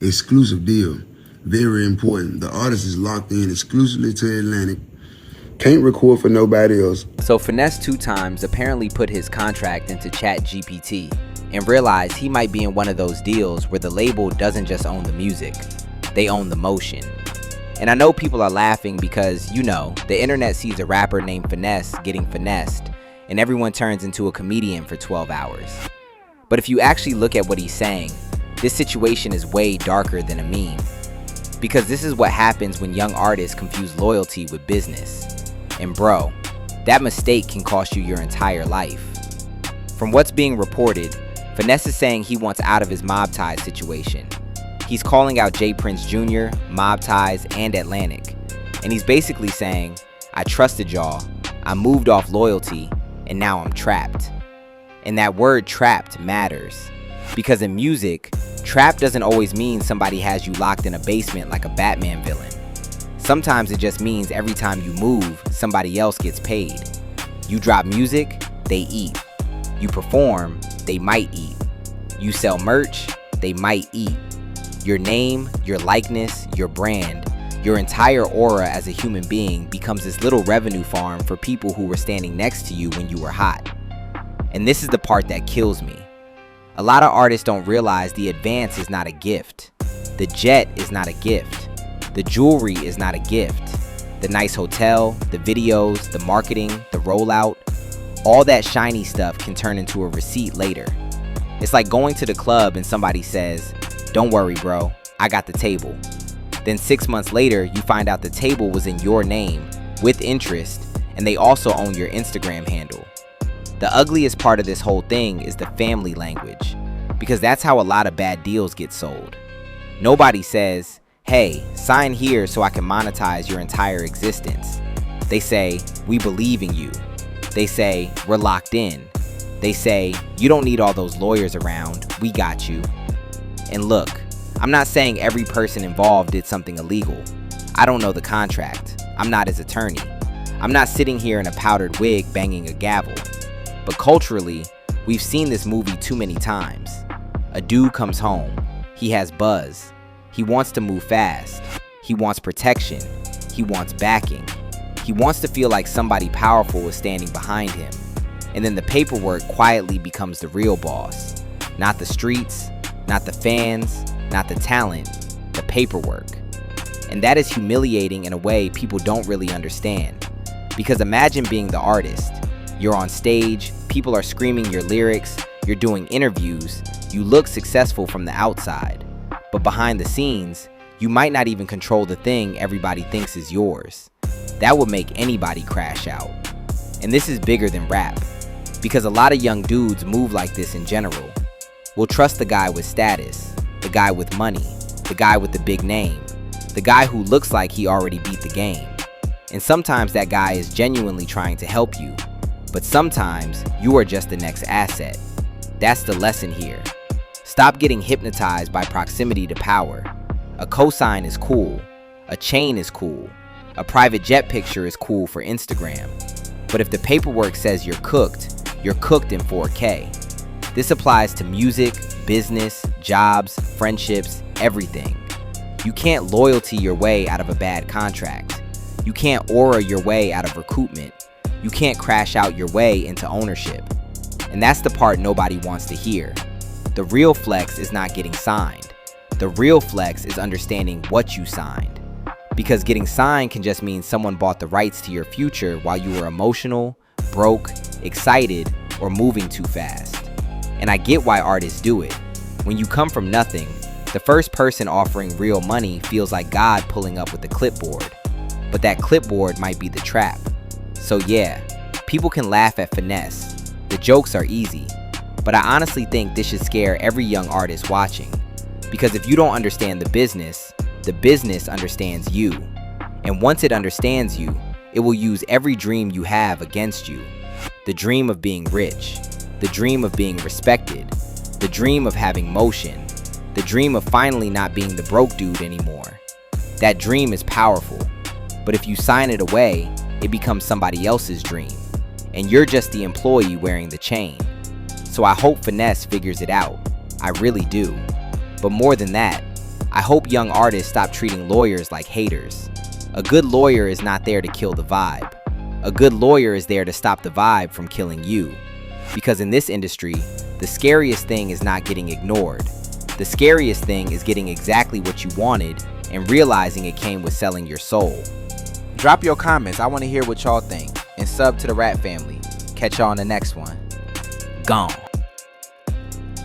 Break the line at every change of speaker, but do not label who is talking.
Exclusive deal. Very important. The artist is locked in exclusively to Atlantic. Can't record for nobody else.
So Finesse 2 Times apparently put his contract into ChatGPT and realized he might be in one of those deals where the label doesn't just own the music, they own the motion. And I know people are laughing because, the internet sees a rapper named Finesse getting finessed, and everyone turns into a comedian for 12 hours. But if you actually look at what he's saying, this situation is way darker than a meme. Because this is what happens when young artists confuse loyalty with business. And bro, that mistake can cost you your entire life. From what's being reported, Finesse is saying he wants out of his mob ties situation. He's calling out J. Prince Jr., mob ties, and Atlantic. And he's basically saying, I trusted y'all, I moved off loyalty, and now I'm trapped. And that word trapped matters. Because in music, trap doesn't always mean somebody has you locked in a basement like a Batman villain. Sometimes it just means every time you move, somebody else gets paid. You drop music, they eat. You perform, they might eat. You sell merch, they might eat. Your name, your likeness, your brand, your entire aura as a human being becomes this little revenue farm for people who were standing next to you when you were hot. And this is the part that kills me. A lot of artists don't realize the advance is not a gift. The jet is not a gift. The jewelry is not a gift. The nice hotel, the videos, the marketing, the rollout, all that shiny stuff can turn into a receipt later. It's like going to the club and somebody says, don't worry bro, I got the table. Then 6 months later, you find out the table was in your name, with interest, and they also own your Instagram handle. The ugliest part of this whole thing is the family language, because that's how a lot of bad deals get sold. Nobody says, hey, sign here so I can monetize your entire existence. They say, we believe in you. They say, we're locked in. They say, you don't need all those lawyers around, we got you. And look, I'm not saying every person involved did something illegal. I don't know the contract. I'm not his attorney. I'm not sitting here in a powdered wig banging a gavel. But culturally, we've seen this movie too many times. A dude comes home. He has buzz. He wants to move fast. He wants protection. He wants backing. He wants to feel like somebody powerful is standing behind him. And then the paperwork quietly becomes the real boss. Not the streets, not the fans, not the talent, the paperwork. And that is humiliating in a way people don't really understand. Because imagine being the artist. You're on stage, people are screaming your lyrics, you're doing interviews, you look successful from the outside. But behind the scenes, you might not even control the thing everybody thinks is yours. That would make anybody crash out. And this is bigger than rap, because a lot of young dudes move like this in general. We'll trust the guy with status, the guy with money, the guy with the big name, the guy who looks like he already beat the game. And sometimes that guy is genuinely trying to help you, but sometimes you are just the next asset. That's the lesson here. Stop getting hypnotized by proximity to power. A cosign is cool, a chain is cool, a private jet picture is cool for Instagram. But if the paperwork says you're cooked in 4K. This applies to music, business, jobs, friendships, everything. You can't loyalty your way out of a bad contract. You can't aura your way out of recoupment. You can't crash out your way into ownership. And that's the part nobody wants to hear. The real flex is not getting signed. The real flex is understanding what you signed. Because getting signed can just mean someone bought the rights to your future while you were emotional, broke, excited, or moving too fast. And I get why artists do it. When you come from nothing, the first person offering real money feels like God pulling up with a clipboard. But that clipboard might be the trap. So yeah, people can laugh at Finesse. The jokes are easy. But I honestly think this should scare every young artist watching. Because if you don't understand the business understands you. And once it understands you, it will use every dream you have against you. The dream of being rich. The dream of being respected. The dream of having motion. The dream of finally not being the broke dude anymore. That dream is powerful. But if you sign it away, it becomes somebody else's dream. And you're just the employee wearing the chain. So I hope Finesse figures it out. I really do. But more than that, I hope young artists stop treating lawyers like haters. A good lawyer is not there to kill the vibe. A good lawyer is there to stop the vibe from killing you. Because in this industry, the scariest thing is not getting ignored. The scariest thing is getting exactly what you wanted and realizing it came with selling your soul. Drop your comments. I want to hear what y'all think. And sub to the Rat Family. Catch y'all on the next one. Gone.